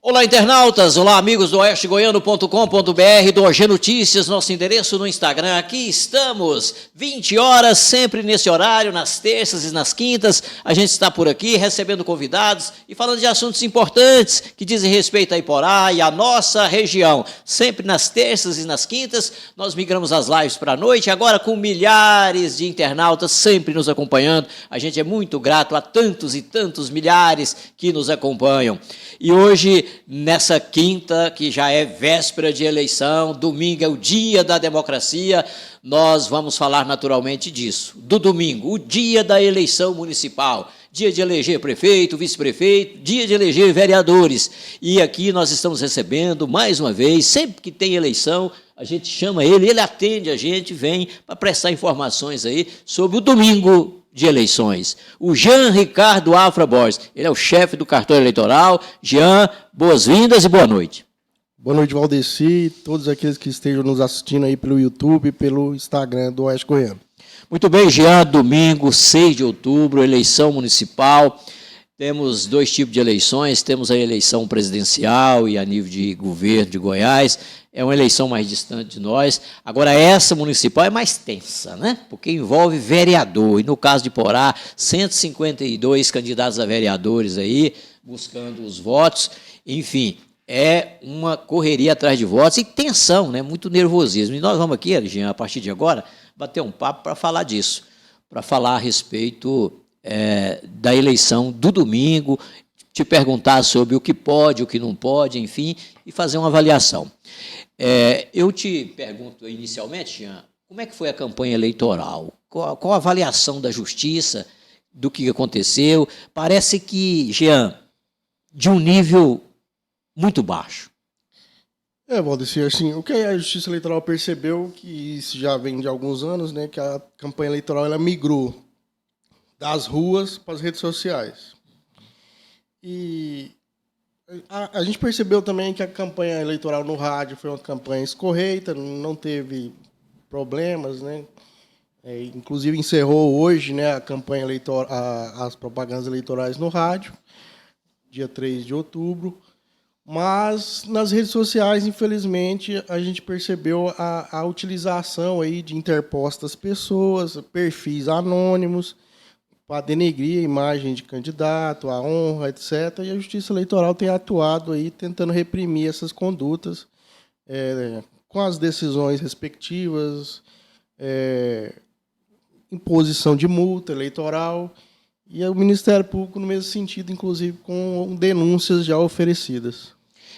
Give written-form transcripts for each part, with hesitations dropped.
Olá, internautas! Olá, amigos do oestegoiano.com.br, do OG Notícias, nosso endereço no Instagram. Aqui estamos, 20 horas, sempre nesse horário, nas terças e nas quintas. A gente está por aqui recebendo convidados e falando de assuntos importantes que dizem respeito a Iporá e a nossa região. Sempre nas terças e nas quintas, nós migramos as lives para a noite, agora com milhares de internautas sempre nos acompanhando. A gente é muito grato a tantos e tantos milhares que nos acompanham. E hoje, nessa quinta, que já é véspera de eleição, domingo é o dia da democracia, nós vamos falar naturalmente disso, do domingo, o dia da eleição municipal, dia de eleger prefeito, vice-prefeito, dia de eleger vereadores. E aqui nós estamos recebendo, mais uma vez, sempre que tem eleição, a gente chama ele atende a gente, vem para prestar informações aí sobre o domingo de eleições. O Jean Ricardo Afra Borges, ele é o chefe do cartório eleitoral. Jean, boas-vindas e boa noite. Boa noite, Valdeci, e todos aqueles que estejam nos assistindo aí pelo YouTube e pelo Instagram do Oeste Goiano. Muito bem, Jean, domingo, 6 de outubro, eleição municipal. Temos dois tipos de eleições, temos a eleição presidencial e a nível de governo de Goiás. É uma eleição mais distante de nós. Agora, essa municipal é mais tensa, né? Porque envolve vereador. E no caso de Iporá, 152 candidatos a vereadores aí, buscando os votos. Enfim, é uma correria atrás de votos e tensão, né? Muito nervosismo. E nós vamos aqui, Jean, a partir de agora, bater um papo para falar disso, para falar a respeito da eleição do domingo, te perguntar sobre o que pode, o que não pode, enfim, e fazer uma avaliação. Eu te pergunto inicialmente, Jean, como é que foi a campanha eleitoral? Qual a avaliação da justiça do que aconteceu? Parece que, Jean, de um nível muito baixo. Valdeci, assim, o que a Justiça Eleitoral percebeu, que isso já vem de alguns anos, né, que a campanha eleitoral ela migrou das ruas para as redes sociais. E a gente percebeu também que a campanha eleitoral no rádio foi uma campanha escorreita, não teve problemas, né? Inclusive encerrou hoje, né, a campanha eleitoral, as propagandas eleitorais no rádio, dia 3 de outubro. Mas nas redes sociais, infelizmente, a gente percebeu a utilização aí de interpostas pessoas, perfis anônimos, para denegrir a imagem de candidato, a honra, etc. E a Justiça Eleitoral tem atuado aí tentando reprimir essas condutas com as decisões respectivas, imposição de multa eleitoral, e o Ministério Público no mesmo sentido, inclusive com denúncias já oferecidas.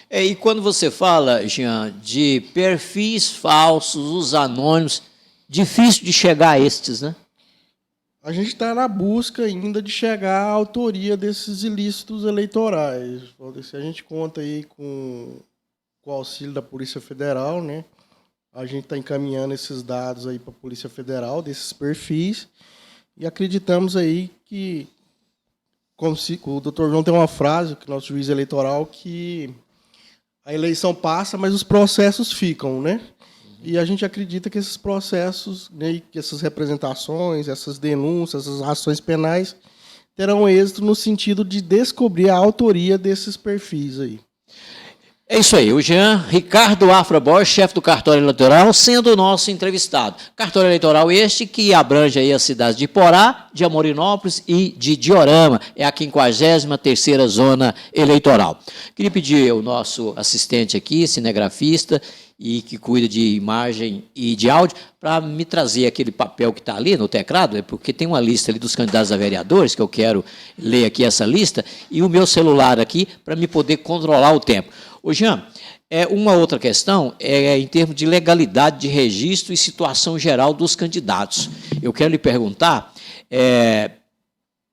E quando você fala, Jean, de perfis falsos, os anônimos, difícil de chegar a estes, né? A gente está na busca ainda de chegar à autoria desses ilícitos eleitorais. A gente conta aí com o auxílio da Polícia Federal, né? A gente está encaminhando esses dados aí para a Polícia Federal, desses perfis, e acreditamos aí que, como se, o doutor João tem uma frase, que nosso juiz eleitoral, que a eleição passa, mas os processos ficam, né? E a gente acredita que esses processos, né, que essas representações, essas denúncias, essas ações penais terão êxito no sentido de descobrir a autoria desses perfis aí. É isso aí, o Jean Ricardo Afra Borges, chefe do cartório eleitoral, sendo o nosso entrevistado. Cartório eleitoral este que abrange aí as cidades de Iporá, de Amorinópolis e de Diorama. É a 53ª zona eleitoral. Queria pedir ao nosso assistente aqui, cinegrafista, e que cuida de imagem e de áudio, para me trazer aquele papel que está ali no teclado, porque tem uma lista ali dos candidatos a vereadores, que eu quero ler aqui essa lista, e o meu celular aqui, para me poder controlar o tempo. Ô, Jean, uma outra questão é em termos de legalidade de registro e situação geral dos candidatos. Eu quero lhe perguntar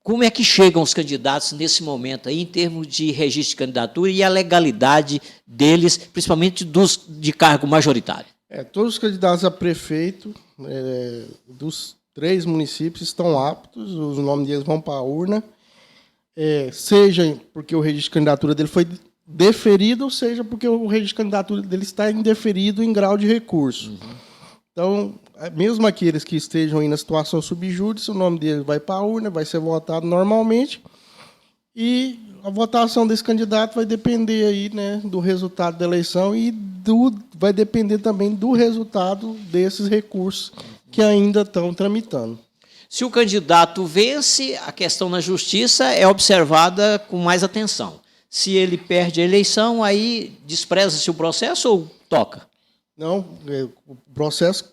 como é que chegam os candidatos nesse momento aí, em termos de registro de candidatura e a legalidade deles, principalmente dos de cargo majoritário? Todos os candidatos a prefeito dos 3 municípios estão aptos, os nomes deles vão para a urna, seja porque o registro de candidatura dele foi deferido, ou seja porque o registro de candidatura dele está indeferido em grau de recurso. Então, mesmo aqueles que estejam aí na situação subjúdice, o nome dele vai para a urna, vai ser votado normalmente, e a votação desse candidato vai depender aí, né, do resultado da eleição e vai depender também do resultado desses recursos que ainda estão tramitando. Se o candidato vence, a questão na justiça é observada com mais atenção. Se ele perde a eleição, aí despreza-se o processo ou toca? Não, o processo...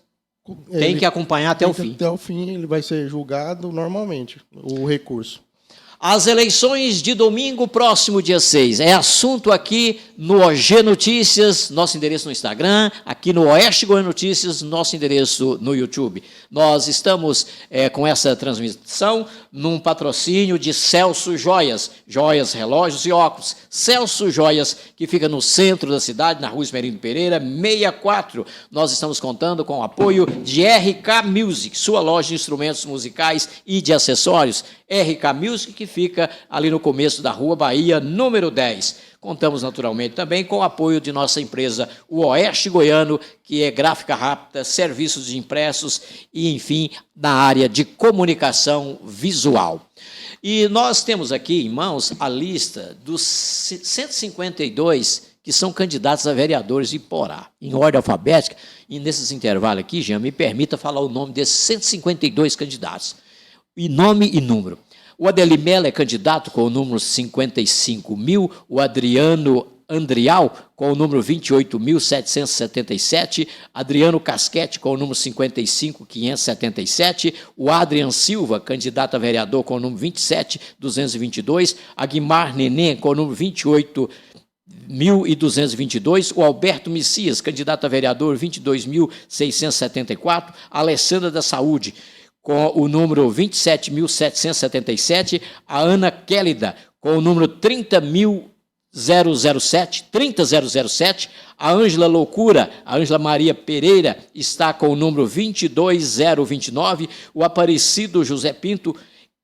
Tem que acompanhar até o fim. Até o fim, ele vai ser julgado normalmente, o recurso. As eleições de domingo, próximo dia 6. É assunto aqui no OG Notícias, nosso endereço no Instagram, aqui no Oeste Goiano Notícias, nosso endereço no YouTube. Nós estamos com essa transmissão num patrocínio de Celso Joias, joias, relógios e óculos. Celso Joias, que fica no centro da cidade, na Rua Esmerindo Pereira, 64. Nós estamos contando com o apoio de RK Music, sua loja de instrumentos musicais e de acessórios. RK Music, que fica ali no começo da Rua Bahia, número 10. Contamos naturalmente também com o apoio de nossa empresa, o Oeste Goiano, que é gráfica rápida, serviços de impressos e, enfim, na área de comunicação visual. E nós temos aqui em mãos a lista dos 152 que são candidatos a vereadores de Iporá, em ordem alfabética, e nesses intervalos aqui, Jean, me permita falar o nome desses 152 candidatos. E nome e número. O Adelir Mello é candidato com o número 55.000, o Adriano Andrial com o número 28.777, Adriano Casquete com o número 55.577, o Adrian Silva, candidato a vereador com o número 27.222, Aguimar Neném com o número 28.222, o Alberto Messias, candidato a vereador 22.674, a Alessandra da Saúde, com o número 27.777, a Ana Kélida, com o número 30.007, a Ângela Loucura, a Ângela Maria Pereira, está com o número 22.029, o Aparecido José Pinto,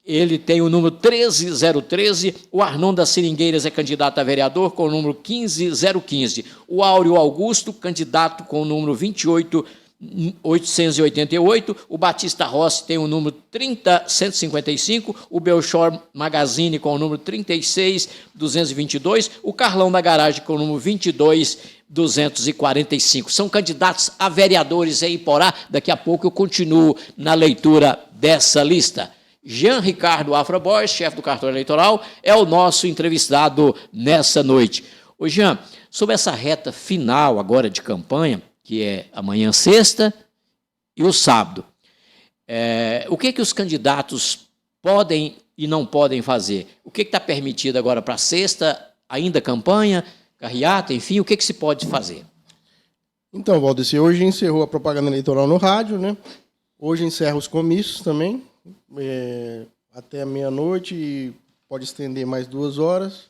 ele tem o número 13.013, o Arnon das Seringueiras é candidato a vereador com o número 15.015, o Áureo Augusto, candidato com o número 28.888, o Batista Rossi tem o número 30.155, o Belchor Magazine com o número 36.222, o Carlão da Garagem com o número 22.245. São candidatos a vereadores em Iporá. Daqui a pouco eu continuo na leitura dessa lista. Jean Ricardo Afra Borges, chefe do cartório eleitoral, é o nosso entrevistado nessa noite. Ô Jean, sobre essa reta final agora de campanha, que é amanhã sexta e o sábado, o que os candidatos podem e não podem fazer? O que está permitido agora para sexta, ainda campanha, carreata, enfim, o que se pode fazer? Então, Valdeci, hoje encerrou a propaganda eleitoral no rádio, né? Hoje encerra os comícios também, até meia-noite, e pode estender mais 2 horas.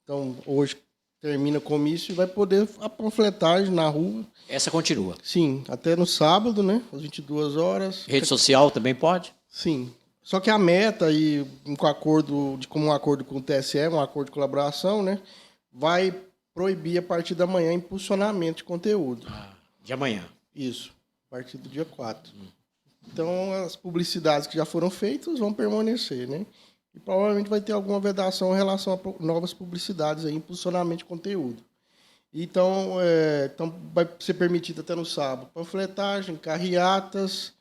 Então, hoje termina o comício e vai poder a panfletagem na rua. Essa continua? Sim, até no sábado, né? Às 22 horas. Rede social também pode? Sim. Só que a meta, e como um acordo com o TSE, um acordo de colaboração, né? Vai proibir a partir da manhã impulsionamento de conteúdo. De amanhã? Isso, a partir do dia 4. Então, as publicidades que já foram feitas vão permanecer, né? E provavelmente vai ter alguma vedação em relação a novas publicidades, aí, impulsionamento de conteúdo. Então, vai ser permitido até no sábado panfletagem, carreatas,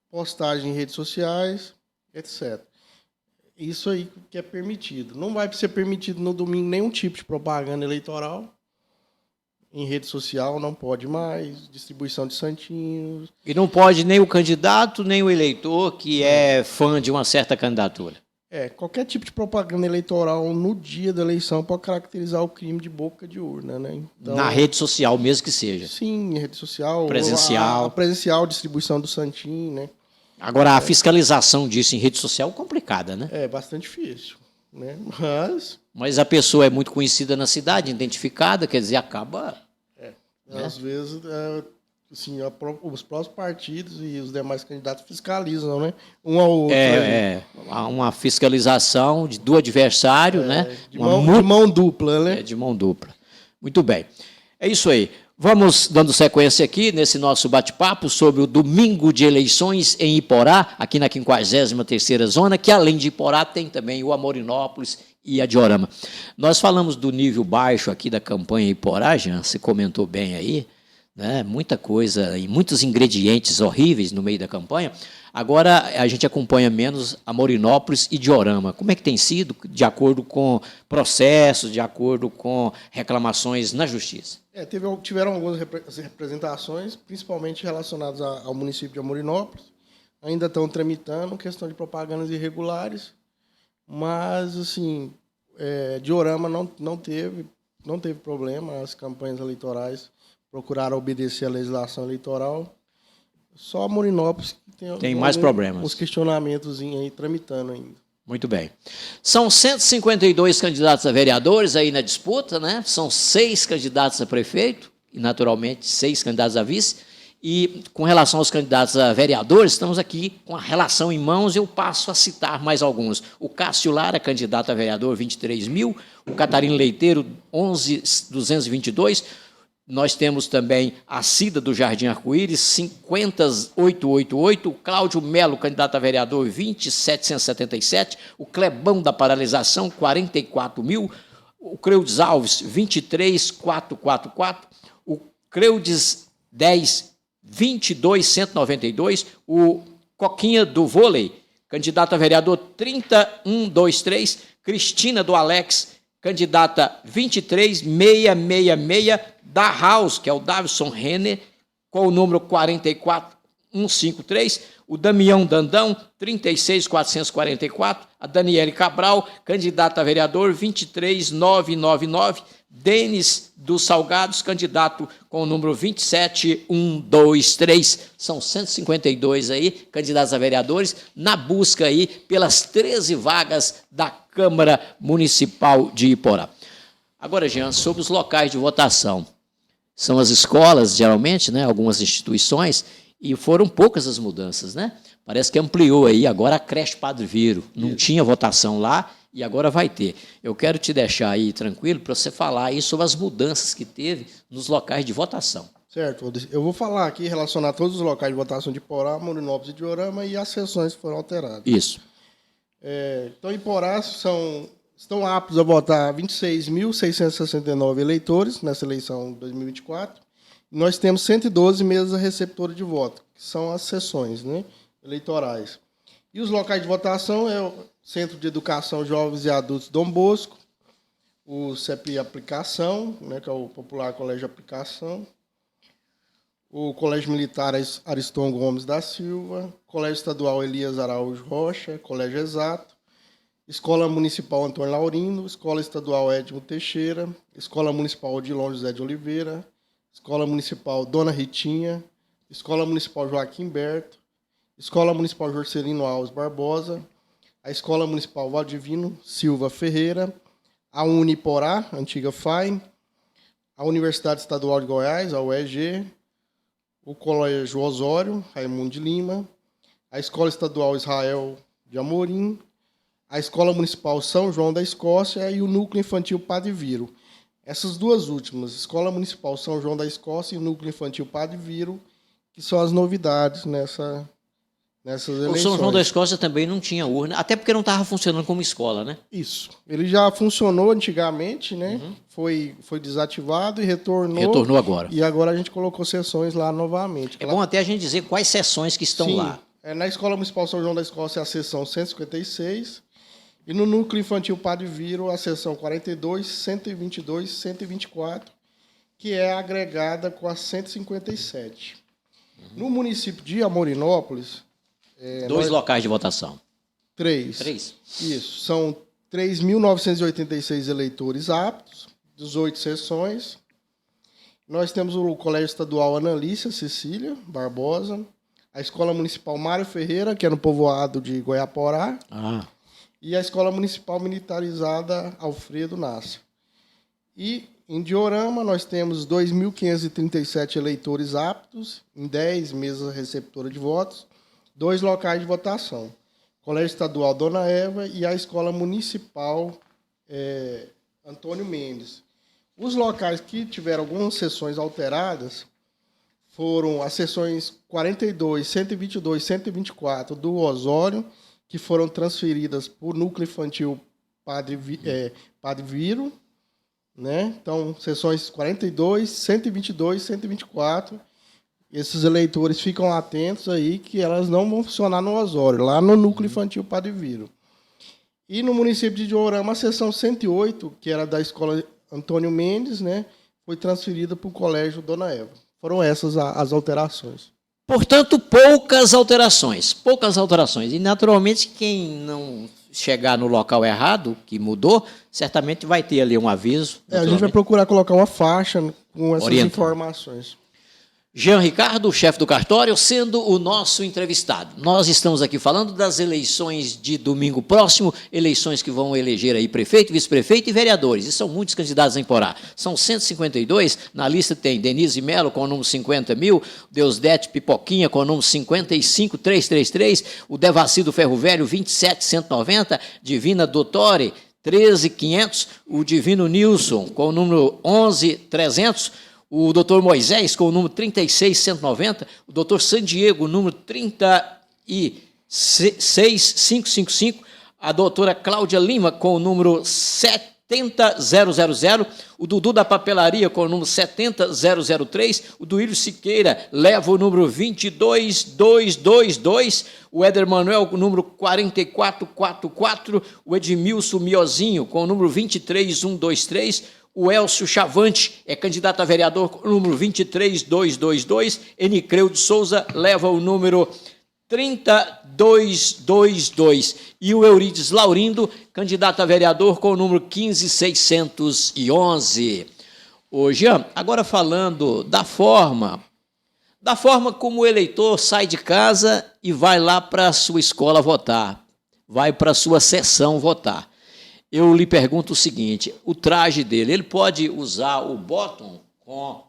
postagem em redes sociais, etc. Isso aí que é permitido. Não vai ser permitido no domingo nenhum tipo de propaganda eleitoral. Em rede social não pode mais, distribuição de santinhos. E não pode nem o candidato, nem o eleitor que é fã de uma certa candidatura. Qualquer tipo de propaganda eleitoral no dia da eleição pode caracterizar o crime de boca de urna, né? Então, na rede social mesmo que seja. Sim, em rede social. Presencial. A presencial, distribuição do santinho, né? Agora, a fiscalização disso em rede social é complicada, né? É bastante difícil, né? Mas a pessoa é muito conhecida na cidade, identificada, quer dizer, acaba... Né? Às vezes, assim, os próprios partidos e os demais candidatos fiscalizam, né? Um ao outro. Há uma fiscalização do adversário, né? De mão dupla, né? De mão dupla. Muito bem. É isso aí. Vamos dando sequência aqui nesse nosso bate-papo sobre o domingo de eleições em Iporá, aqui na 53ª Zona, que além de Iporá tem também o Amorinópolis e a Diorama. Nós falamos do nível baixo aqui da campanha Iporá, Jean, você comentou bem aí, né? Muita coisa e muitos ingredientes horríveis no meio da campanha. Agora a gente acompanha menos Amorinópolis e Diorama. Como é que tem sido, de acordo com processos, de acordo com reclamações na Justiça? Tiveram algumas representações, principalmente relacionadas ao município de Amorinópolis. Ainda estão tramitando, questão de propagandas irregulares, mas, assim, Diorama não teve problema, as campanhas eleitorais procuraram obedecer à legislação eleitoral. Só Amorinópolis que tem mais problemas. Uns questionamentos aí tramitando ainda. Muito bem. São 152 candidatos a vereadores aí na disputa, né? São 6 candidatos a prefeito e, naturalmente, 6 candidatos a vice. E, com relação aos candidatos a vereadores, estamos aqui com a relação em mãos e eu passo a citar mais alguns. O Cássio Lara, candidato a vereador, 23 mil. O Catarino Leiteiro, 11.222. Nós temos também a Cida do Jardim Arco-Íris, 50.888, o Cláudio Melo, candidato a vereador, 20.777, o Clebão da Paralisação, 44 mil, o Creudes Alves, 23.444, o Creudes 10, 22.192, o Coquinha do Vôlei, candidato a vereador, 30.123, Cristina do Alex, candidata 23.666, da House, que é o Davison Renner, com o número 44.153, o Damião Dandão, 36.444, a Daniele Cabral, candidata a vereador, 23.999, Denis dos Salgados, candidato com o número 27.123, são 152 aí, candidatos a vereadores, na busca aí pelas 13 vagas da Câmara Municipal de Iporá. Agora, Jean, sobre os locais de votação. São as escolas, geralmente, né, algumas instituições, e foram poucas as mudanças, né? Parece que ampliou aí, agora a creche Padre Viro. Não tinha votação lá e agora vai ter. Eu quero te deixar aí tranquilo para você falar aí sobre as mudanças que teve nos locais de votação. Certo, eu vou falar aqui, relacionar todos os locais de votação de Iporá, Amorinópolis e Diorama e as sessões que foram alteradas. Isso. Então, em Iporá estão aptos a votar 26.669 eleitores nessa eleição de 2024. E nós temos 112 mesas receptoras de voto, que são as sessões, né, eleitorais. E os locais de votação é o Centro de Educação Jovens e Adultos Dom Bosco, o CEPI Aplicação, né, que é o popular Colégio Aplicação, o Colégio Militar Ariston Gomes da Silva, Colégio Estadual Elias Araújo Rocha, Colégio Exato, Escola Municipal Antônio Laurindo, Escola Estadual Edmo Teixeira, Escola Municipal Odilon José de Oliveira, Escola Municipal Dona Ritinha, Escola Municipal Joaquim Berto, Escola Municipal Jorcelino Alves Barbosa, a Escola Municipal Valdivino Silva Ferreira, a Uniporá, antiga FAI, a Universidade Estadual de Goiás, a UEG, o Colégio Osório, Raimundo de Lima, a Escola Estadual Israel de Amorim, a Escola Municipal São João da Escócia e o Núcleo Infantil Padre Viro. Essas duas últimas, Escola Municipal São João da Escócia e o Núcleo Infantil Padre Viro, que são as novidades nessas eleições. O São João da Escócia também não tinha urna, até porque não estava funcionando como escola, né? Isso. Ele já funcionou antigamente, né? Uhum. Foi desativado e retornou. Retornou agora. E agora a gente colocou sessões lá novamente. É bom até a gente dizer quais sessões que estão lá. Na Escola Municipal São João da Escócia é a sessão 156 e no Núcleo Infantil Padre Viro a sessão 42, 122, 124, que é agregada com a 157. Uhum. No município de Amorinópolis... Dois locais de votação. Três. Isso. São 3.986 eleitores aptos, 18 sessões. Nós temos o Colégio Estadual Analícia Cecília Barbosa, a Escola Municipal Mário Ferreira, que é no povoado de Goiaporá, e a Escola Municipal Militarizada Alfredo Nasser. E em Diorama nós temos 2.537 eleitores aptos, em 10 mesas receptoras de votos, 2 locais de votação, Colégio Estadual Dona Eva e a Escola Municipal Antônio Mendes. Os locais que tiveram algumas sessões alteradas foram as sessões 42, 122, 124 do Osório, que foram transferidas para o Núcleo Infantil Padre Viro, né? Então, sessões 42, 122, 124. Esses eleitores ficam atentos aí que elas não vão funcionar no Osório, lá no Núcleo Infantil Padre Viro. E no município de Diorama, a sessão 108, que era da Escola Antônio Mendes, né, foi transferida para o Colégio Dona Eva. Foram essas as alterações. Portanto, poucas alterações. E, naturalmente, quem não chegar no local errado, que mudou, certamente vai ter ali um aviso. A gente vai procurar colocar uma faixa com essas informações. Jean Ricardo, chefe do cartório, sendo o nosso entrevistado. Nós estamos aqui falando das eleições de domingo próximo, eleições que vão eleger aí prefeito, vice-prefeito e vereadores. E são muitos candidatos a Emporá. São 152, na lista tem Denise Melo com o número 50.000, Deusdete Pipoquinha com o número 55.333, o Devacido Ferro Velho 27.190, Divina Dottore 13.500, o Divino Nilson com o número 11.300, o doutor Moisés, com o número 36.190, o doutor Sandiego, número 36.555, a doutora Cláudia Lima, com o número 70.000, o Dudu da Papelaria, com o número 70.003, o Duílio Siqueira leva o número 22.222, o Éder Manuel, com o número 44.44, o Edmilson Miozinho, com o número 23.123, o Elcio Chavante é candidato a vereador com o número 23.222. Enicreu de Souza leva o número 30.222. E o Eurides Laurindo, candidato a vereador com o número 15.611. Ô, Jean, agora falando da forma como o eleitor sai de casa e vai lá para a sua escola votar, vai para a sua sessão votar. Eu lhe pergunto o seguinte, o traje dele, ele pode usar o bottom com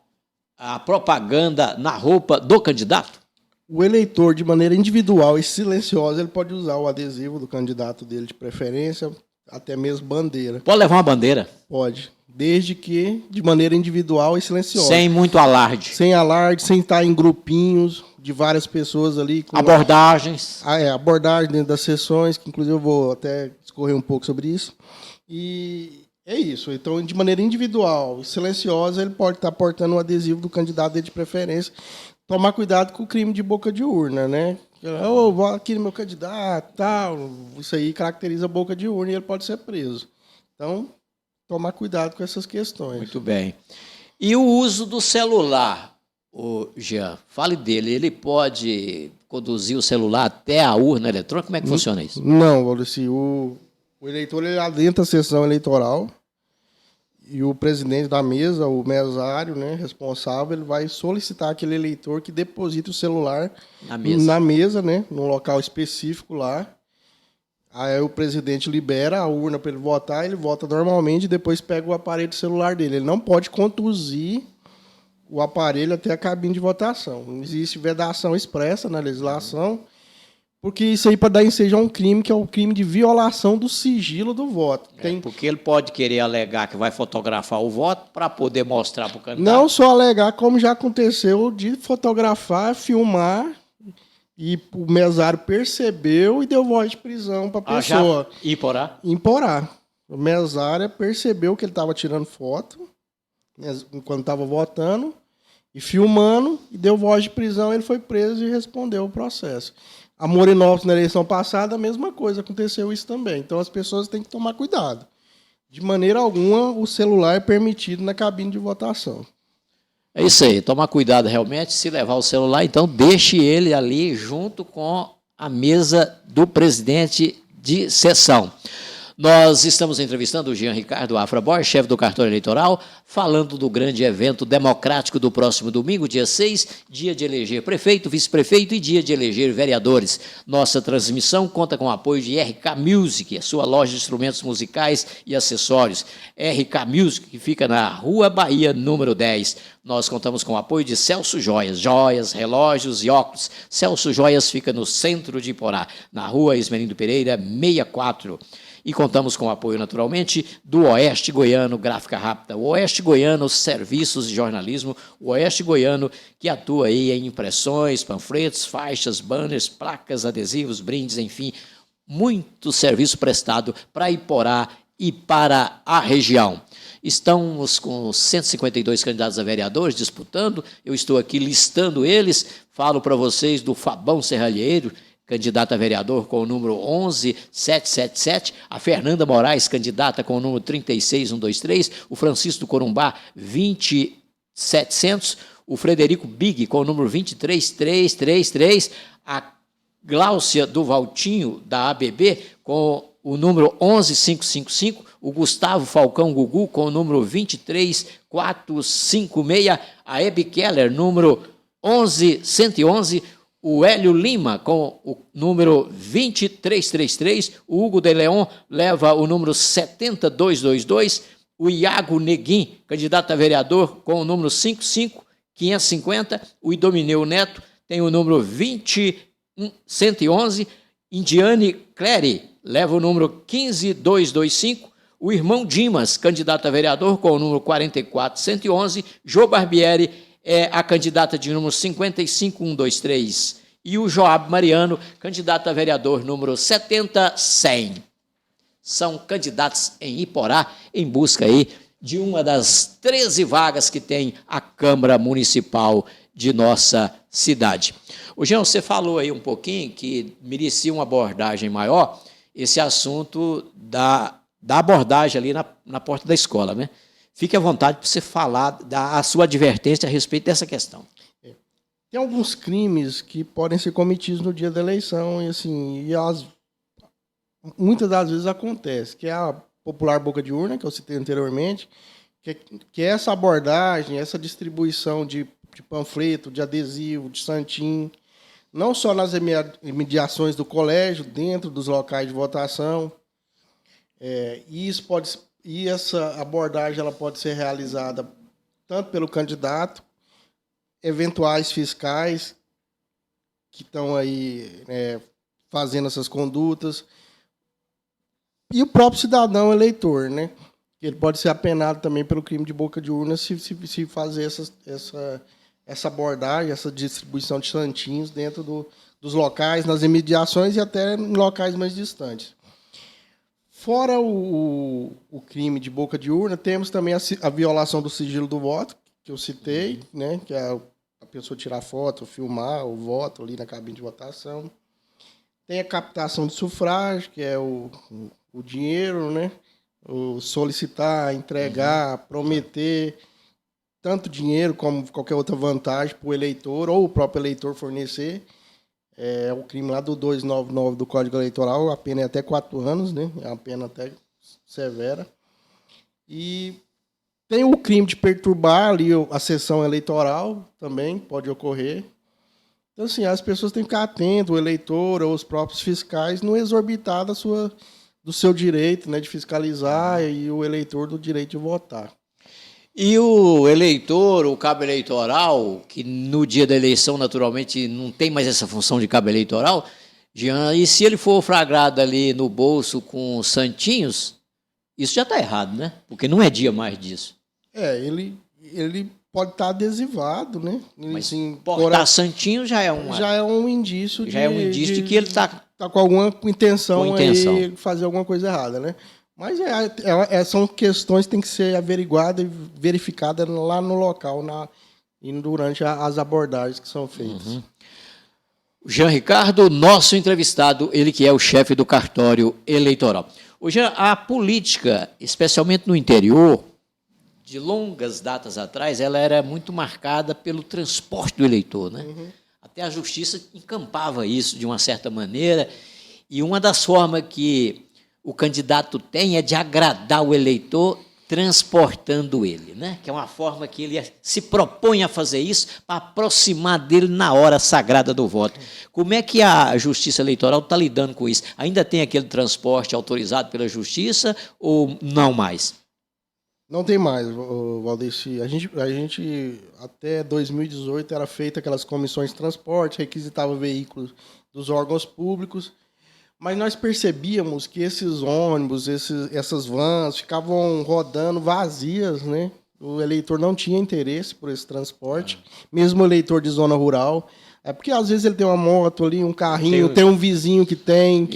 a propaganda na roupa do candidato? O eleitor, de maneira individual e silenciosa, ele pode usar o adesivo do candidato dele de preferência, até mesmo bandeira. Pode levar uma bandeira? Pode, desde que de maneira individual e silenciosa. Sem muito alarde. Sem alarde, sem estar em grupinhos de várias pessoas ali. Com abordagens. Abordagem dentro das sessões, que inclusive eu vou até discorrer um pouco sobre isso. E é isso. Então, de maneira individual e silenciosa, ele pode estar portando o adesivo do candidato dele de preferência. Tomar cuidado com o crime de boca de urna, né? Vou aqui no meu candidato, tal. Isso aí caracteriza boca de urna e ele pode ser preso. Então, tomar cuidado com essas questões. Muito bem. E o uso do celular, Jean, fale dele. Ele pode conduzir o celular até a urna eletrônica? Como é que funciona isso? Não, Valdeci. O eleitor ele adentra a sessão eleitoral e o presidente da mesa, o mesário, né, responsável, ele vai solicitar aquele eleitor que deposite o celular na mesa, né, num local específico lá. Aí o presidente libera a urna para ele votar, ele vota normalmente e depois pega o aparelho celular dele. Ele não pode conduzir o aparelho até a cabine de votação. Não existe vedação expressa na legislação, porque isso aí para dar ensejo a um crime, que é o crime de violação do sigilo do voto. Porque ele pode querer alegar que vai fotografar o voto para poder mostrar para o candidato. Não só alegar, como já aconteceu de fotografar, filmar, e o mesário percebeu e deu voz de prisão para a pessoa. Imporá. O mesário percebeu que ele estava tirando foto, enquanto estava votando, e filmando, e deu voz de prisão, ele foi preso e respondeu o processo. A Morinópolis, na eleição passada, a mesma coisa, aconteceu isso também. Então, as pessoas têm que tomar cuidado. De maneira alguma, o celular é permitido na cabine de votação. É isso aí, tomar cuidado realmente. Se levar o celular, então deixe ele ali junto com a mesa do presidente de sessão. Nós estamos entrevistando o Jean Ricardo Afra Borges, chefe do cartório eleitoral, falando do grande evento democrático do próximo domingo, dia 6, dia de eleger prefeito, vice-prefeito e dia de eleger vereadores. Nossa transmissão conta com o apoio de RK Music, a sua loja de instrumentos musicais e acessórios. RK Music, que fica na Rua Bahia, número 10. Nós contamos com o apoio de Celso Joias, relógios e óculos. Celso Joias fica no centro de Iporá, na Rua Esmerindo Pereira, 64. E contamos com o apoio, naturalmente, do Oeste Goiano Gráfica Rápida, o Oeste Goiano Serviços de Jornalismo, o Oeste Goiano que atua aí em impressões, panfletos, faixas, banners, placas, adesivos, brindes, enfim, muito serviço prestado para Iporá e para a região. Estamos com 152 candidatos a vereadores disputando, eu estou aqui listando eles, falo para vocês do Fabão Serralheiro, candidata a vereador com o número 11777, a Fernanda Moraes, candidata com o número 36123, o Francisco do Corumbá, 20700, o Frederico Big, com o número 23333, a Gláucia do Valtinho, da ABB, com o número 11555, o Gustavo Falcão Gugu, com o número 23456, a Hebe Keller, número 11111, o Hélio Lima, com o número 20333, o Hugo de Leon leva o número 70222, o Iago Neguim, candidato a vereador, com o número 55550, o Idomineu Neto tem o número 20111, Indiane Clery leva o número 15225, o irmão Dimas, candidato a vereador, com o número 44111, Jô Barbieri é a candidata de número 55123, e o Joab Mariano, candidato a vereador, número 70100. São candidatos em Iporá, em busca aí de uma das 13 vagas que tem a Câmara Municipal de nossa cidade. O Jean, você falou aí um pouquinho que merecia uma abordagem maior, esse assunto da abordagem ali na porta da escola, né? Fique à vontade para você falar da sua advertência a respeito dessa questão. Tem alguns crimes que podem ser cometidos no dia da eleição, e assim, muitas das vezes acontece, que é a popular boca de urna, que eu citei anteriormente, que é essa abordagem, essa distribuição de panfleto, de adesivo, de santinho, não só nas imediações do colégio, dentro dos locais de votação, e essa abordagem ela pode ser realizada tanto pelo candidato, eventuais fiscais que estão aí fazendo essas condutas, e o próprio cidadão eleitor, né? Ele pode ser apenado também pelo crime de boca de urna se fazer essa abordagem, essa distribuição de santinhos dentro dos locais, nas imediações e até em locais mais distantes. Fora o crime de boca de urna, temos também a violação do sigilo do voto, que eu citei, né, que é a pessoa tirar foto, filmar o voto ali na cabine de votação. Tem a captação de sufrágio, que é o dinheiro, né, o solicitar, entregar, prometer tanto dinheiro como qualquer outra vantagem para o eleitor ou o próprio eleitor fornecer. É o crime lá do 299 do Código Eleitoral, a pena é até 4 anos, né? É uma pena até severa. E tem o crime de perturbar ali a sessão eleitoral, também pode ocorrer. Então, assim, as pessoas têm que ficar atentas, o eleitor ou os próprios fiscais, não exorbitar do seu direito, né, de fiscalizar, e o eleitor do direito de votar. E o eleitor, o cabo eleitoral, que no dia da eleição, naturalmente, não tem mais essa função de cabo eleitoral, Jean, e se ele for flagrado ali no bolso com santinhos, isso já está errado, né? Porque não é dia mais disso. Ele pode estar adesivado, né? Mas assim, portar santinho já é um indício de que ele está com alguma intenção aí fazer alguma coisa errada, né? Mas são questões que têm que ser averiguadas e verificadas lá no local e durante as abordagens que são feitas. Uhum. Jean Ricardo, nosso entrevistado, ele que é o chefe do cartório eleitoral. Jean, a política, especialmente no interior, de longas datas atrás, ela era muito marcada pelo transporte do eleitor, né? Uhum. Até a justiça encampava isso de uma certa maneira, e uma das formas que o candidato tem é de agradar o eleitor transportando ele, né? Que é uma forma que ele se propõe a fazer isso para aproximar dele na hora sagrada do voto. Como é que a Justiça Eleitoral está lidando com isso? Ainda tem aquele transporte autorizado pela Justiça ou não mais? Não tem mais, Valdeci. A gente até 2018 era feita aquelas comissões de transporte, requisitava veículos dos órgãos públicos. Mas nós percebíamos que esses ônibus, essas vans ficavam rodando vazias, né? O eleitor não tinha interesse por esse transporte, mesmo o eleitor de zona rural. É porque às vezes ele tem uma moto ali, um carrinho, tem um vizinho que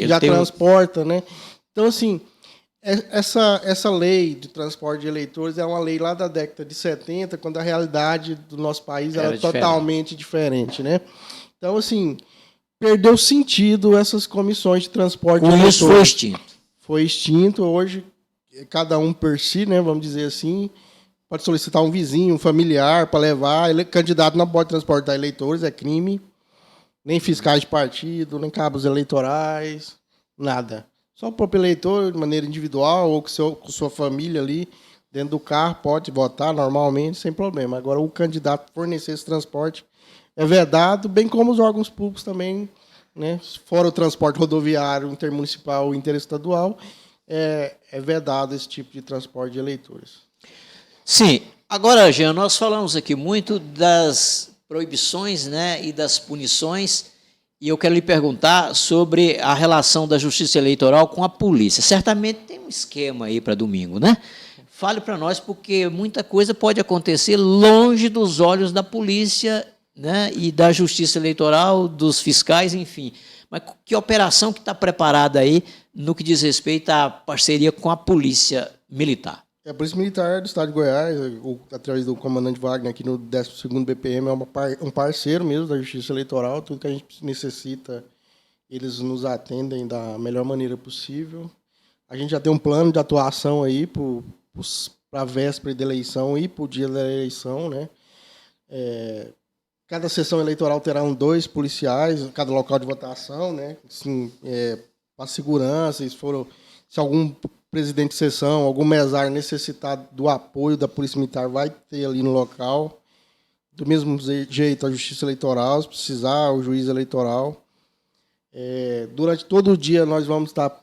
já transporta, né? Então, assim, essa lei de transporte de eleitores é uma lei lá da década de 70, quando a realidade do nosso país era totalmente diferente, né? Então, assim, perdeu sentido essas comissões de transporte de eleitores. Isso foi extinto. Foi extinto. Hoje, cada um por si, né, vamos dizer assim, pode solicitar um vizinho, um familiar para levar. Ele, candidato não pode transportar eleitores, é crime. Nem fiscais de partido, nem cabos eleitorais, nada. Só o próprio eleitor, de maneira individual, ou com sua família ali, dentro do carro, pode votar normalmente, sem problema. Agora, o candidato fornecer esse transporte é vedado, bem como os órgãos públicos também, né? Fora o transporte rodoviário, intermunicipal e interestadual, é vedado esse tipo de transporte de eleitores. Sim. Agora, Jean, nós falamos aqui muito das proibições, né, e das punições, e eu quero lhe perguntar sobre a relação da Justiça Eleitoral com a polícia. Certamente tem um esquema aí para domingo, né? Fale para nós, porque muita coisa pode acontecer longe dos olhos da polícia, né, e da Justiça Eleitoral, dos fiscais, enfim. Mas que operação que está preparada aí no que diz respeito à parceria com a Polícia Militar? A Polícia Militar do Estado de Goiás, através do comandante Wagner, aqui no 12º BPM, é um parceiro mesmo da Justiça Eleitoral. Tudo que a gente necessita, eles nos atendem da melhor maneira possível. A gente já tem um plano de atuação aí para a véspera da eleição e para o dia da eleição, né? Cada sessão eleitoral terá 2 policiais, cada local de votação, né? Assim, para segurança, se algum presidente de sessão, algum mesário necessitar do apoio da Polícia Militar, vai ter ali no local. Do mesmo jeito, a Justiça Eleitoral, se precisar, o juiz eleitoral. Durante todo o dia, nós vamos estar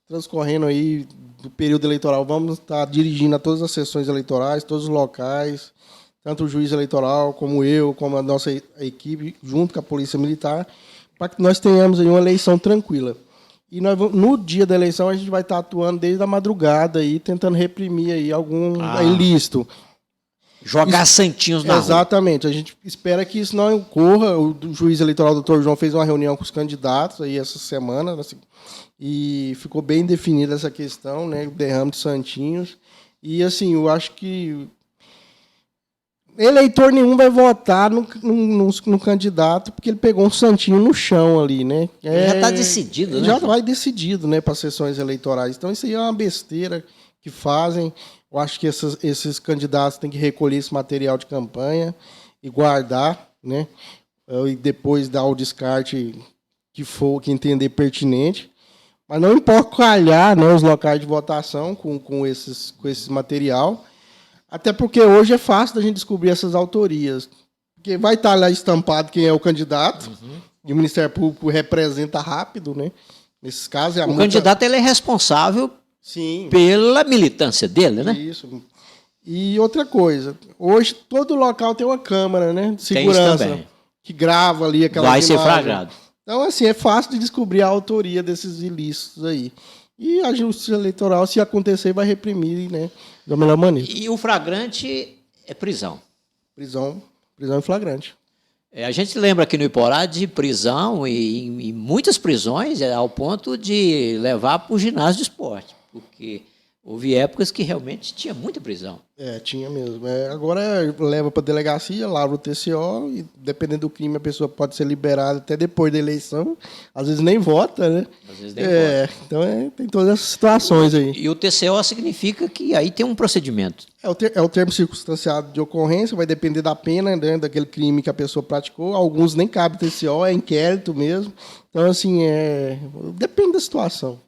transcorrendo aí do período eleitoral, vamos estar dirigindo a todas as sessões eleitorais, todos os locais, tanto o juiz eleitoral, como eu, como a nossa equipe, junto com a Polícia Militar, para que nós tenhamos aí uma eleição tranquila. E nós, no dia da eleição, a gente vai estar atuando desde a madrugada, aí, tentando reprimir aí algum ilícito. Jogar santinhos na rua. Exatamente. A gente espera que isso não ocorra. O juiz eleitoral, doutor João, fez uma reunião com os candidatos aí essa semana, assim, e ficou bem definida essa questão, né, o derrame de santinhos. E, assim, eu acho que eleitor nenhum vai votar no candidato porque ele pegou um santinho no chão ali, né? Já está decidido, né? Já vai decidido, né, para as sessões eleitorais. Então, isso aí é uma besteira que fazem. Eu acho que esses candidatos têm que recolher esse material de campanha e guardar, né? E depois dar o descarte que entender pertinente. Mas não empocalhar, né, os locais de votação com esse material. Até porque hoje é fácil da gente descobrir essas autorias. Porque vai estar lá estampado quem é o candidato, e o Ministério Público representa rápido, né? Nesses casos, o candidato ele é responsável, sim, pela militância dele, né? Isso. E outra coisa, hoje todo local tem uma câmera, né, de segurança que grava ali aquela imagem. Vai ser flagrado. Então, assim, é fácil de descobrir a autoria desses ilícitos aí. E a Justiça Eleitoral, se acontecer, vai reprimir, né, da melhor maneira. E o flagrante é prisão. Prisão em flagrante. A gente lembra aqui no Iporá de prisão, e muitas prisões, ao ponto de levar para o ginásio de esporte, porque houve épocas que realmente tinha muita prisão. Tinha mesmo. Agora leva para a delegacia, lavra o TCO, e dependendo do crime, a pessoa pode ser liberada até depois da eleição. Às vezes nem vota, né? Às vezes nem vota. Então tem todas essas situações aí. E o TCO significa que aí tem um procedimento. É o termo circunstanciado de ocorrência, vai depender da pena, né, daquele crime que a pessoa praticou. Alguns nem cabe TCO, é inquérito mesmo. Então, assim, depende da situação.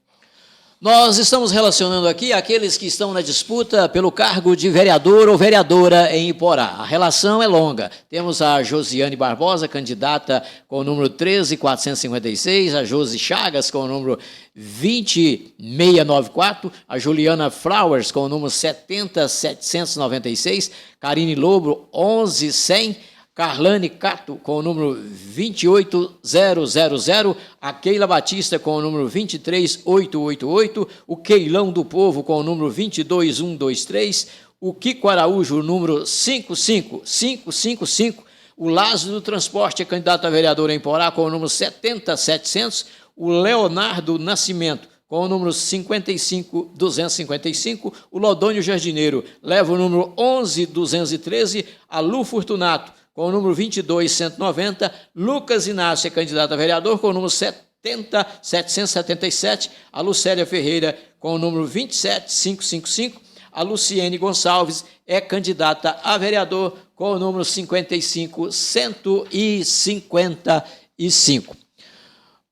Nós estamos relacionando aqui aqueles que estão na disputa pelo cargo de vereador ou vereadora em Iporá. A relação é longa. Temos a Josiane Barbosa, candidata com o número 13.456, a Josi Chagas com o número 20694, a Juliana Flowers com o número 70.796, Karine Lobo, 11.100, Carlane Cato, com o número 28000, a Keila Batista, com o número 23888, o Keilão do Povo, com o número 22123, o Kiko Araújo, número 55555, o Lázaro do Transporte, é candidato a vereador em Porá, com o número 70700, o Leonardo Nascimento, com o número 55255, o Lodônio Jardineiro, leva o número 11213, a Lu Fortunato, com o número 22190, Lucas Inácio é candidato a vereador com o número 70777, a Lucélia Ferreira com o número 27555, a Luciene Gonçalves é candidata a vereador com o número 55155.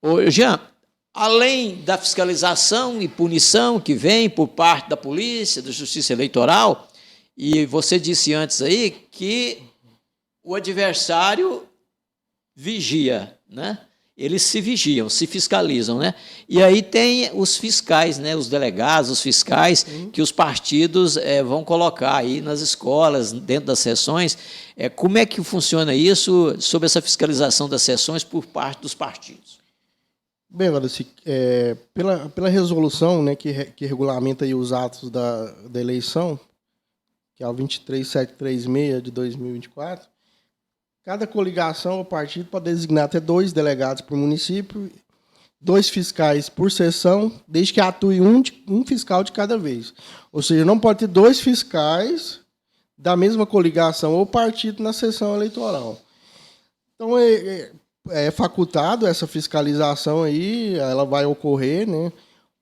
Ô, Jean, além da fiscalização e punição que vem por parte da polícia, da Justiça Eleitoral, e você disse antes aí que o adversário vigia, né? Eles se vigiam, se fiscalizam, né? E aí tem os fiscais, né? Os delegados, os fiscais, que os partidos vão colocar aí nas escolas, dentro das sessões. Como é que funciona isso, sobre essa fiscalização das sessões por parte dos partidos? Bem, Valdeci, pela resolução, né, que regulamenta aí os atos da eleição, que é o 23736 de 2024, cada coligação ou partido pode designar até 2 delegados por município, 2 fiscais por sessão, desde que atue um fiscal de cada vez. Ou seja, não pode ter 2 fiscais da mesma coligação ou partido na sessão eleitoral. Então, é facultado essa fiscalização aí, ela vai ocorrer, né?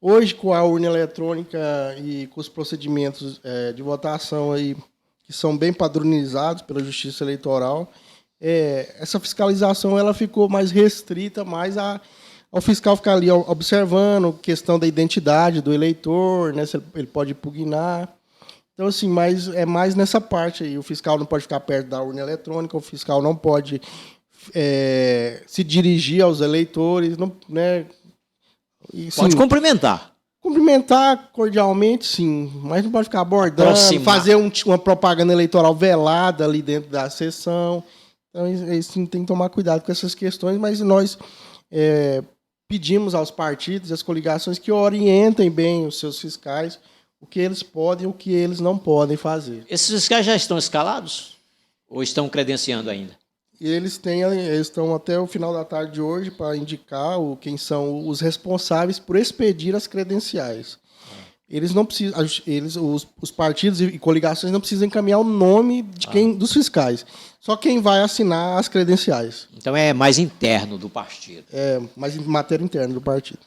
Hoje, com a urna eletrônica e com os procedimentos de votação aí, que são bem padronizados pela Justiça Eleitoral, essa fiscalização ela ficou mais restrita, mais ao fiscal ficar ali observando questão da identidade do eleitor, né, se ele pode impugnar. Então, assim, é mais nessa parte aí. O fiscal não pode ficar perto da urna eletrônica, o fiscal não pode se dirigir aos eleitores, não, né? E, pode cumprimentar. Cumprimentar cordialmente, sim, mas não pode ficar abordando, fazer uma propaganda eleitoral velada ali dentro da sessão. Então, isso tem que tomar cuidado com essas questões, mas nós pedimos aos partidos, às coligações, que orientem bem os seus fiscais, o que eles podem e o que eles não podem fazer. Esses fiscais já estão escalados? Ou estão credenciando ainda? Eles estão até o final da tarde de hoje para indicar quem são os responsáveis por expedir as credenciais. Eles não precisam, os partidos e coligações não precisam encaminhar o nome dos fiscais. Só quem vai assinar as credenciais. Então é mais interno do partido. É mais em matéria interna do partido.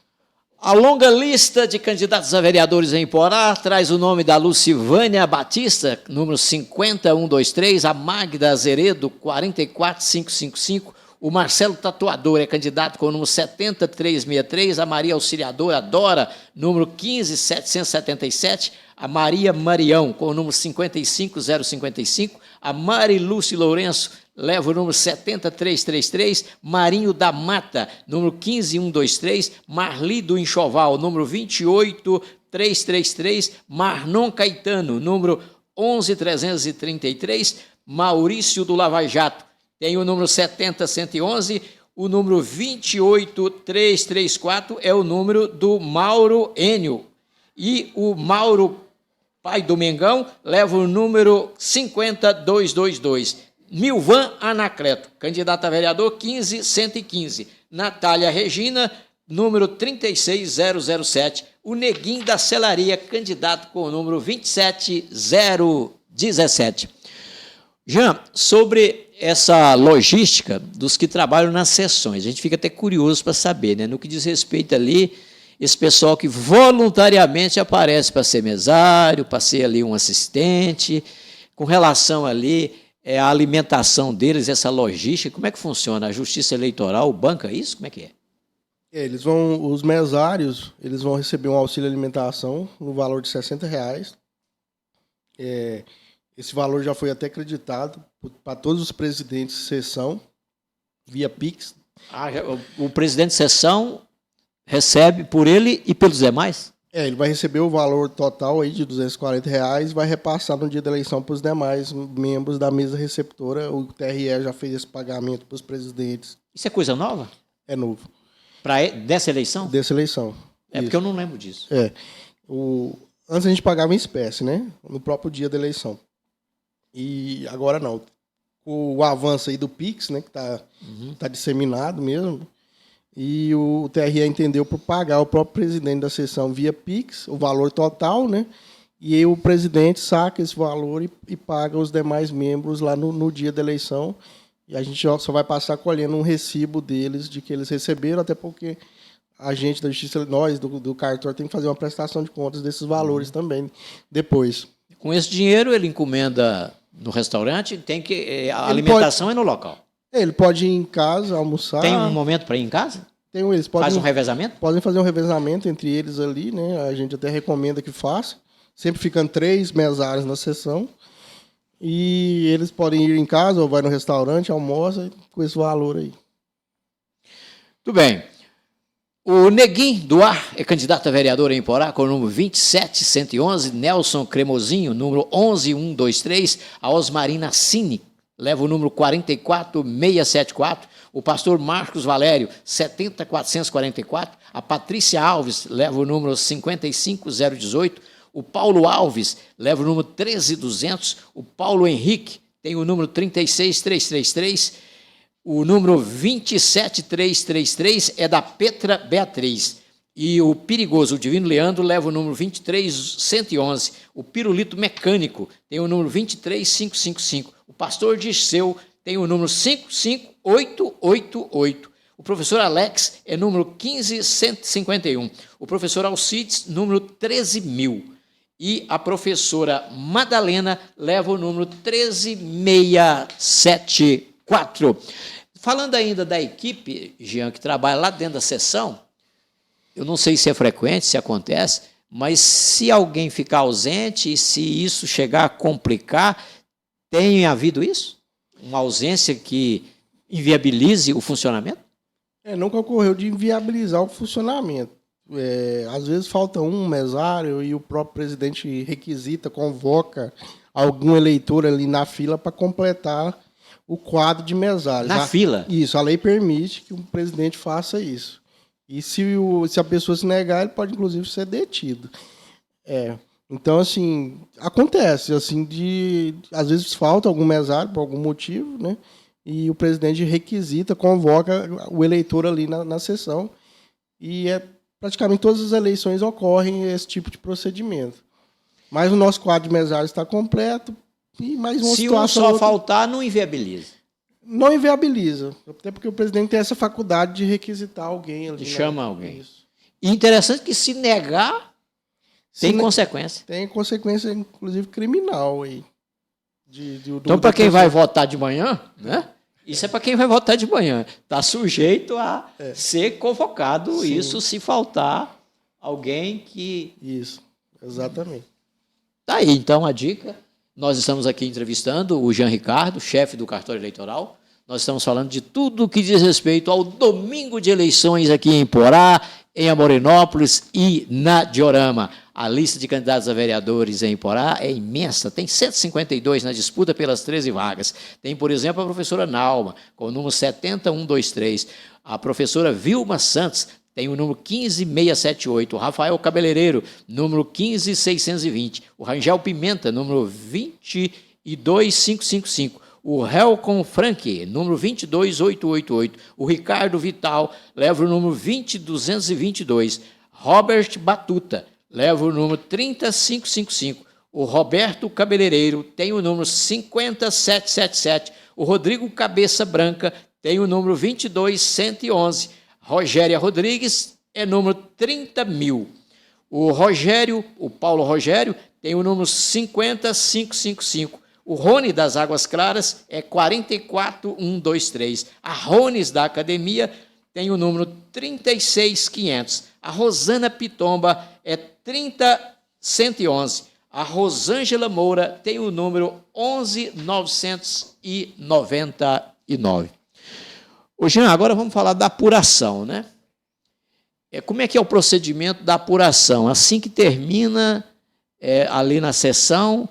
A longa lista de candidatos a vereadores em Porá traz o nome da Lucivânia Batista, número 50123, a Magda Azeredo, 44555, o Marcelo Tatuador é candidato com o número 70363, a Maria Auxiliadora Dora, número 15777, a Maria Marião, com o número 55055, a Marilúcia Lourenço, leva o número 70333, Marinho da Mata, número 15123, Marli do Enxoval, número 28333, Marnon Caetano, número 11333, Maurício do Lava Jato, tem o número 70111, o número 28334 é o número do Mauro Enio, e o Mauro Pai do Mengão leva o número 50222. Milvan Anacleto, candidato a vereador 15115. Natália Regina, número 36007. O Neguinho da Celaria, candidato com o número 27017. Jean, sobre essa logística dos que trabalham nas sessões, a gente fica até curioso para saber, né? No que diz respeito ali, esse pessoal que voluntariamente aparece para ser mesário, para ser ali um assistente, com relação ali a alimentação deles, essa logística, como é que funciona? A Justiça Eleitoral banca isso? Como é que é? Os mesários, eles vão receber um auxílio alimentação no valor de R$60. Esse valor já foi até acreditado para todos os presidentes de sessão, via Pix. O presidente de sessão recebe por ele e pelos demais? Ele vai receber o valor total aí de R$ 240 e vai repassar no dia da eleição para os demais membros da mesa receptora. O TRE já fez esse pagamento para os presidentes. Isso é coisa nova? É novo. Dessa eleição? Dessa eleição. É porque eu não lembro disso. Antes a gente pagava em espécie, né? No próprio dia da eleição. E agora não. O avanço aí do Pix, né? Que tá disseminado mesmo. E o TRE entendeu por pagar o próprio presidente da sessão via Pix, o valor total, né? E aí o presidente saca esse valor e paga os demais membros lá no dia da eleição. E a gente só vai passar colhendo um recibo deles, de que eles receberam, até porque a gente da Justiça, nós do cartório, tem que fazer uma prestação de contas desses valores também depois. Com esse dinheiro, ele encomenda no restaurante, a alimentação é no local. Ele pode ir em casa, almoçar. Tem um momento para ir em casa? Eles faz um revezamento? Podem fazer um revezamento entre eles ali, né? A gente até recomenda que faça. Sempre ficando 3 mesários na sessão. E eles podem ir em casa ou vai no restaurante, almoça com esse valor aí. Tudo bem. O Neguinho do Ar é candidato a vereador em Porá com o número 27111, Nelson Cremosinho, número 11123, a Osmarina Cine, leva o número 44674, o pastor Marcos Valério, 70444, a Patrícia Alves, leva o número 55018, o Paulo Alves, leva o número 13200, o Paulo Henrique, tem o número 36333, o número 27333 é da Petra Beatriz. E o Perigoso, o Divino Leandro, leva o número 23111. O Pirulito Mecânico tem o número 23555. O Pastor Dirceu tem o número 55888. O professor Alex é número 15151. O professor Alcides, número 13.000. E a professora Madalena leva o número 13674. Falando ainda da equipe, Jean, que trabalha lá dentro da sessão, eu não sei se é frequente, se acontece, mas se alguém ficar ausente e se isso chegar a complicar, tem havido isso? Uma ausência que inviabilize o funcionamento? Nunca ocorreu de inviabilizar o funcionamento. Às vezes falta um mesário e o próprio presidente requisita, convoca algum eleitor ali na fila para completar o quadro de mesários. Na fila? Isso, a lei permite que o presidente faça isso. E se a pessoa se negar, ele pode, inclusive, ser detido. Então, assim, acontece, assim, às vezes falta algum mesário por algum motivo, né? E o presidente requisita, convoca o eleitor ali na sessão. E praticamente todas as eleições ocorrem esse tipo de procedimento. Mas o nosso quadro de mesários está completo. E mais uma se um só faltar, não inviabiliza. Não inviabiliza. Até porque o presidente tem essa faculdade de requisitar alguém ali. Chama alguém. Isso. E interessante que se negar, tem consequência. Tem consequência, inclusive, criminal aí. Então, para quem vai votar de manhã, né? Isso é para quem vai votar de manhã. Está sujeito a ser convocado. Sim. Isso se faltar alguém que... Isso, exatamente. Tá aí, então, a dica. Nós estamos aqui entrevistando o Jean Ricardo, chefe do cartório eleitoral. Nós estamos falando de tudo que diz respeito ao domingo de eleições aqui em Porá, em Amorinópolis e na Diorama. A lista de candidatos a vereadores em Porá é imensa, tem 152 na disputa pelas 13 vagas. Tem, por exemplo, a professora Nalma, com o número 70123. A professora Vilma Santos tem o número 15678, o Rafael Cabeleireiro, número 15620, o Rangel Pimenta, número 22555, o Helcon Frank, número 22888, o Ricardo Vital, leva o número 20222, Robert Batuta, leva o número 30555, o Roberto Cabeleireiro tem o número 50777, o Rodrigo Cabeça Branca tem o número 22111, Rogéria Rodrigues é número 30.000. O Paulo Rogério, tem o número 50555. O Rony das Águas Claras é 44123. A Rones da Academia tem o número 36500. A Rosana Pitomba é 30111. A Rosângela Moura tem o número 11999. Ô, Jean, agora vamos falar da apuração, né? como é que é o procedimento da apuração? Assim que termina ali na sessão,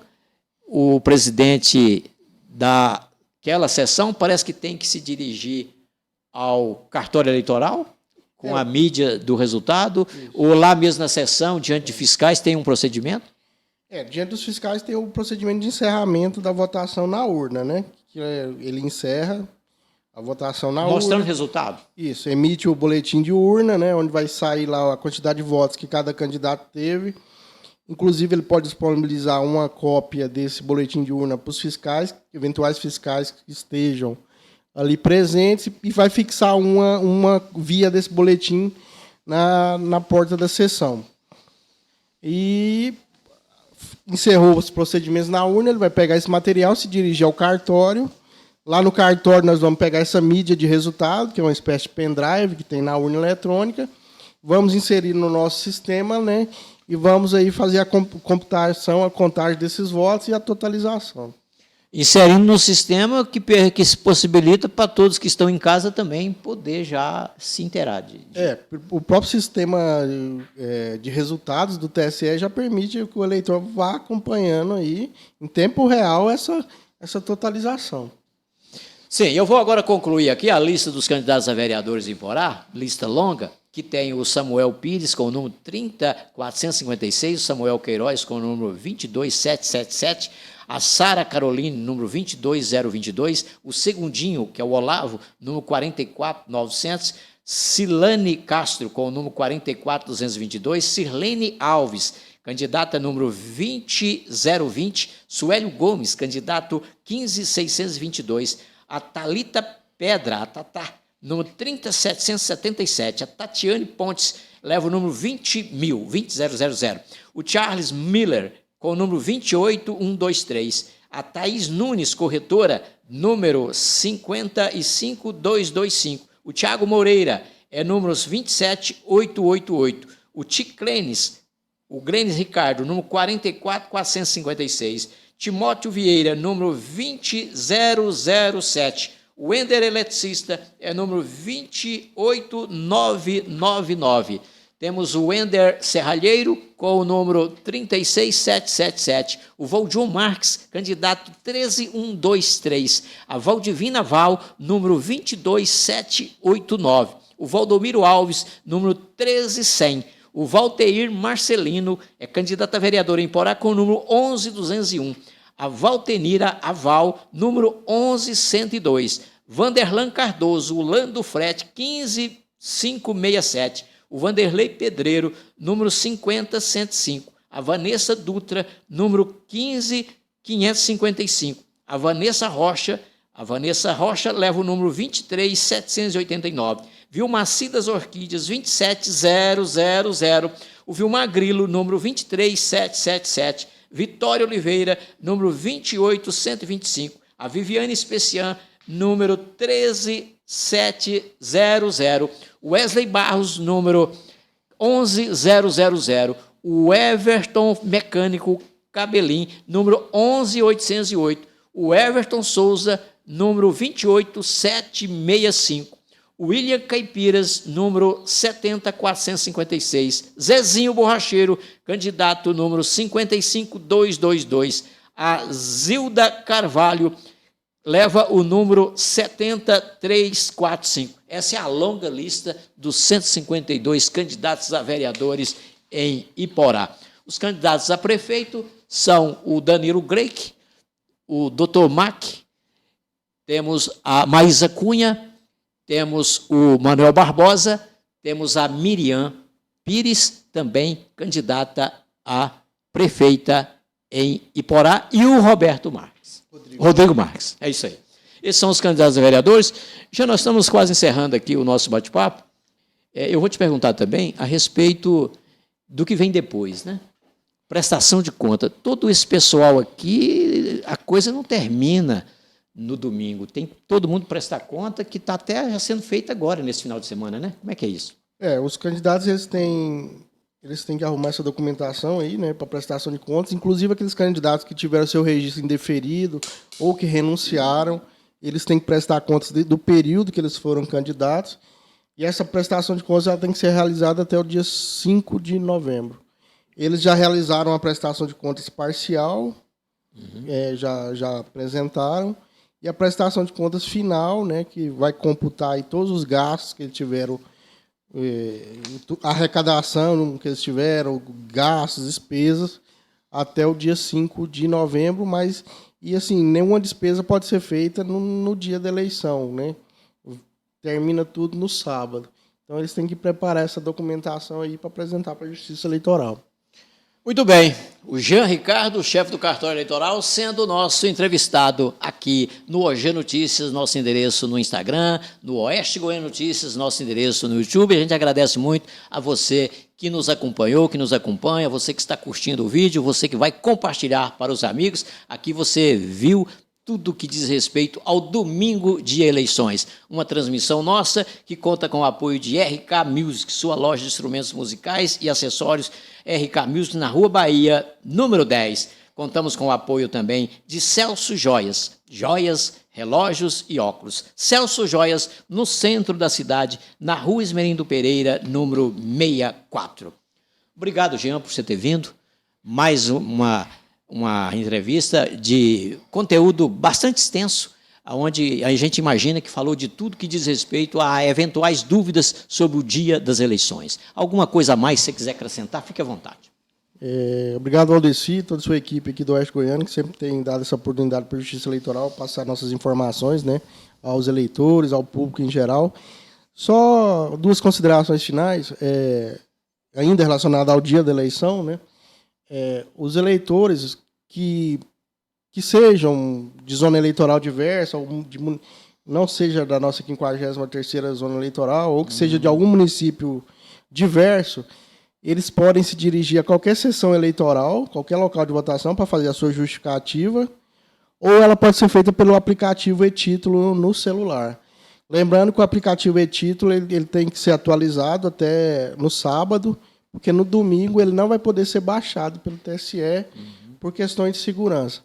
o presidente daquela sessão parece que tem que se dirigir ao cartório eleitoral, com a mídia do resultado, ou lá mesmo na sessão, diante de fiscais, tem um procedimento? Diante dos fiscais tem o procedimento de encerramento da votação na urna, né? Que ele encerra a votação na urna. Mostrando o resultado? Isso, emite o boletim de urna, né? Onde vai sair lá a quantidade de votos que cada candidato teve. Inclusive, ele pode disponibilizar uma cópia desse boletim de urna para os fiscais, eventuais fiscais que estejam ali presentes, e vai fixar uma via desse boletim na porta da sessão. E encerrou os procedimentos na urna, ele vai pegar esse material, se dirigir ao cartório. Lá no cartório nós vamos pegar essa mídia de resultado, que é uma espécie de pendrive que tem na urna eletrônica, vamos inserir no nosso sistema, né? E vamos aí fazer a computação, a contagem desses votos e a totalização. Inserindo no sistema que se possibilita para todos que estão em casa também poder já se inteirar. O próprio sistema de resultados do TSE já permite que o eleitor vá acompanhando aí, em tempo real, essa totalização. Sim, eu vou agora concluir aqui a lista dos candidatos a vereadores em Iporá, lista longa, que tem o Samuel Pires com o número 30456, o Samuel Queiroz com o número 22777, a Sara Caroline, número 22022, o Segundinho, que é o Olavo, número 44900, Silane Castro, com o número 44222, Sirlene Alves, candidata número 20020, Suélio Gomes, candidato 15622, a Thalita Pedra, a Tatá, número 30777, a Tatiane Pontes, leva o número 20000, o Charles Miller, com o número 28123, a Thaís Nunes, corretora, número 55225, o Tiago Moreira, números 27888, o Ticlenes, o Glenis Ricardo, número 44456, Timóteo Vieira, número 20007, o Ender Eletricista, número 28999, temos o Wender Serralheiro, com o número 36777. O Valdir Marques, candidato 13123. A Valdivina Val, número 22789. O Valdomiro Alves, número 13100. O Valteir Marcelino, candidato a vereador em Iporá, com o número 11201. A Valtenira Aval, número 11102. Vanderlan Cardoso, o Lando Frete, 15567. O Vanderlei Pedreiro, número 50105. A Vanessa Dutra, número 15555. A Vanessa Rocha leva o número 23789. Vilmacidas Orquídeas, 27000. O Vilmar Grilo, número 23777. Vitória Oliveira, número 28125. A Viviane Especian, número 13700. Wesley Barros, número 11000. O Everton Mecânico Cabelim, número 11808. O Everton Souza, número 28765. O William Caipiras, número 70456. Zezinho Borracheiro, candidato número 55222. A Zilda Carvalho leva o número 70345. Essa é a longa lista dos 152 candidatos a vereadores em Iporá. Os candidatos a prefeito são o Danilo Greik, o Dr. Mac, temos a Maísa Cunha, temos o Manuel Barbosa, temos a Miriam Pires, também candidata a prefeita em Iporá, e o Roberto Marques. Rodrigo Marques, é isso aí. Esses são os candidatos a vereadores. Já nós estamos quase encerrando aqui o nosso bate-papo. Eu vou te perguntar também a respeito do que vem depois, né? Prestação de conta. Todo esse pessoal aqui, a coisa não termina no domingo. Tem todo mundo prestar conta, que está até já sendo feita agora, nesse final de semana, né? Como é que é isso? Os candidatos eles têm que arrumar essa documentação aí, né, para prestação de contas, inclusive aqueles candidatos que tiveram seu registro indeferido ou que renunciaram, eles têm que prestar contas do período que eles foram candidatos. E essa prestação de contas ela tem que ser realizada até o dia 5 de novembro. Eles já realizaram a prestação de contas parcial, já apresentaram, e a prestação de contas final, né, que vai computar aí todos os gastos que eles tiveram, a arrecadação que eles tiveram, gastos, despesas, até o dia 5 de novembro, mas e assim, nenhuma despesa pode ser feita no dia da eleição, né? Termina tudo no sábado. Então eles têm que preparar essa documentação aí para apresentar para a Justiça Eleitoral. Muito bem, o Jean Ricardo, chefe do cartório eleitoral, sendo o nosso entrevistado aqui no OG Notícias, nosso endereço no Instagram, no Oeste Goiano Notícias, nosso endereço no YouTube. A gente agradece muito a você que nos acompanhou, que nos acompanha, você que está curtindo o vídeo, você que vai compartilhar para os amigos. Aqui você viu tudo que diz respeito ao domingo de eleições. Uma transmissão nossa que conta com o apoio de RK Music, sua loja de instrumentos musicais e acessórios, RK Music, na Rua Bahia, número 10. Contamos com o apoio também de Celso Joias, joias, relógios e óculos. Celso Joias, no centro da cidade, na Rua Esmerindo Pereira, número 64. Obrigado, Jean, por você ter vindo. Mais uma entrevista de conteúdo bastante extenso, onde a gente imagina que falou de tudo que diz respeito a eventuais dúvidas sobre o dia das eleições. Alguma coisa a mais que você quiser acrescentar, fique à vontade. Obrigado, Valdeci, toda a sua equipe aqui do Oeste Goiano, que sempre tem dado essa oportunidade para a Justiça Eleitoral passar nossas informações, né, aos eleitores, ao público em geral. Só duas considerações finais, ainda relacionadas ao dia da eleição, né? Os eleitores que sejam de zona eleitoral diversa, ou não seja da nossa 53ª zona eleitoral, ou que seja de algum município diverso, eles podem se dirigir a qualquer sessão eleitoral, qualquer local de votação, para fazer a sua justificativa, ou ela pode ser feita pelo aplicativo e-Título no celular. Lembrando que o aplicativo e-Título ele tem que ser atualizado até no sábado, porque no domingo ele não vai poder ser baixado pelo TSE por questões de segurança.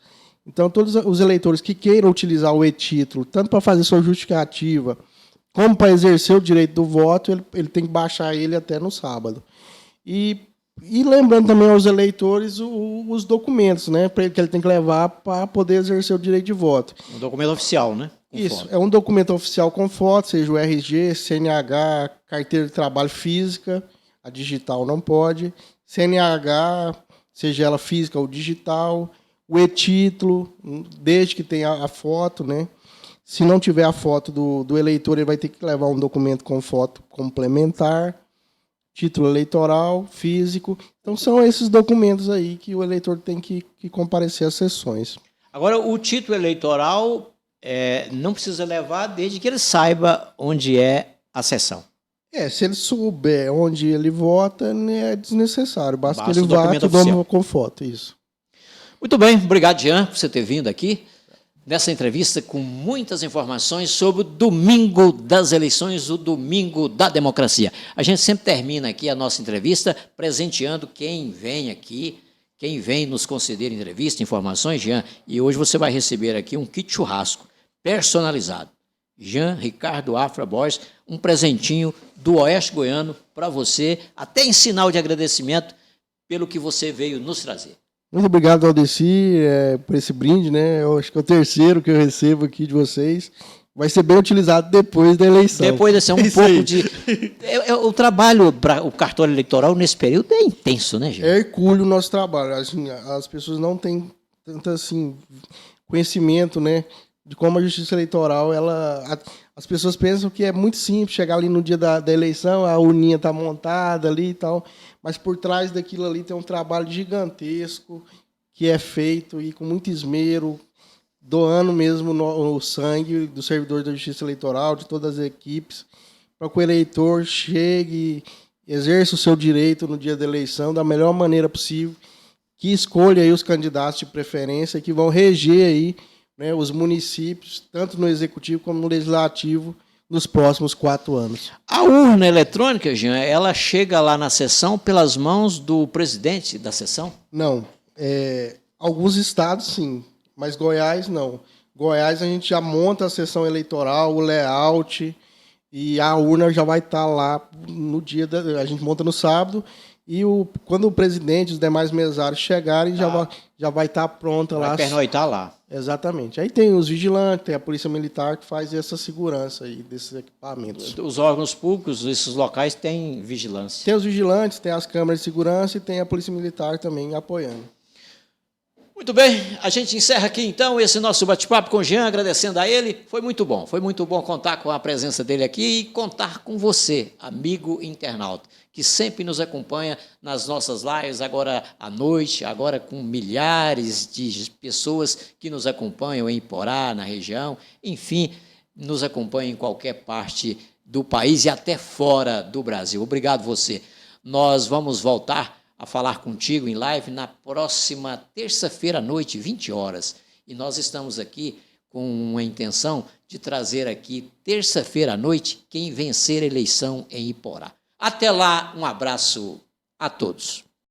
Então, todos os eleitores que queiram utilizar o e-Título, tanto para fazer sua justificativa, como para exercer o direito do voto, ele tem que baixar ele até no sábado. E lembrando também aos eleitores os documentos, né, que ele tem que levar para poder exercer o direito de voto. Um documento oficial, né? Com Isso, foto. é um documento oficial com foto, seja o RG, CNH, carteira de trabalho física, a digital não pode, CNH, seja ela física ou digital, o e-Título, desde que tenha a foto, né? Se não tiver a foto do eleitor, ele vai ter que levar um documento com foto complementar, título eleitoral, físico. Então, são esses documentos aí que o eleitor tem que comparecer às sessões. Agora, o título eleitoral não precisa levar desde que ele saiba onde é a sessão. Se ele souber onde ele vota, é desnecessário. Basta que ele vá com foto, isso. Muito bem, obrigado, Jean, por você ter vindo aqui nessa entrevista com muitas informações sobre o domingo das eleições, o domingo da democracia. A gente sempre termina aqui a nossa entrevista presenteando quem vem aqui, quem vem nos conceder entrevista, informações, Jean, e hoje você vai receber aqui um kit churrasco personalizado. Jean Ricardo Afra Borges, um presentinho do Oeste Goiano para você, até em sinal de agradecimento pelo que você veio nos trazer. Muito obrigado, Valdeci, por esse brinde, né? Eu acho que é o terceiro que eu recebo aqui de vocês. Vai ser bem utilizado depois da eleição. Depois desse um pouco de... O trabalho para o cartório eleitoral nesse período é intenso, né, gente? É hercúleo o nosso trabalho. Assim, as pessoas não têm tanto assim, conhecimento, né, de como a Justiça Eleitoral, as pessoas pensam que é muito simples chegar ali no dia da eleição, a urninha está montada ali e tal, mas por trás daquilo ali tem um trabalho gigantesco que é feito e com muito esmero, doando mesmo o sangue do servidor da Justiça Eleitoral, de todas as equipes, para que o eleitor chegue e exerça o seu direito no dia da eleição da melhor maneira possível, que escolha aí os candidatos de preferência que vão reger aí, né, os municípios, tanto no Executivo como no Legislativo, nos próximos 4 anos. A urna eletrônica, Jean, ela chega lá na sessão pelas mãos do presidente da sessão? Não. Alguns estados, sim, mas Goiás, não. Goiás, a gente já monta a sessão eleitoral, o layout, E a urna já vai estar lá no dia, a gente monta no sábado, e quando o presidente e os demais mesários chegarem, já vai estar pronta lá. Vai pernoitar lá. Exatamente. Aí tem os vigilantes, tem a Polícia Militar que faz essa segurança aí desses equipamentos. Os órgãos públicos, esses locais, têm vigilância. Tem os vigilantes, tem as câmeras de segurança e tem a Polícia Militar também apoiando. Muito bem, a gente encerra aqui então esse nosso bate-papo com o Jean, agradecendo a ele. Foi muito bom contar com a presença dele aqui e contar com você, amigo internauta, que sempre nos acompanha nas nossas lives, agora à noite, agora com milhares de pessoas que nos acompanham em Iporá, na região, enfim, nos acompanham em qualquer parte do país e até fora do Brasil. Obrigado você. Nós vamos voltar a falar contigo em live na próxima terça-feira à noite, 20 horas. E nós estamos aqui com a intenção de trazer aqui, terça-feira à noite, quem vencer a eleição em Iporá. Até lá, um abraço a todos.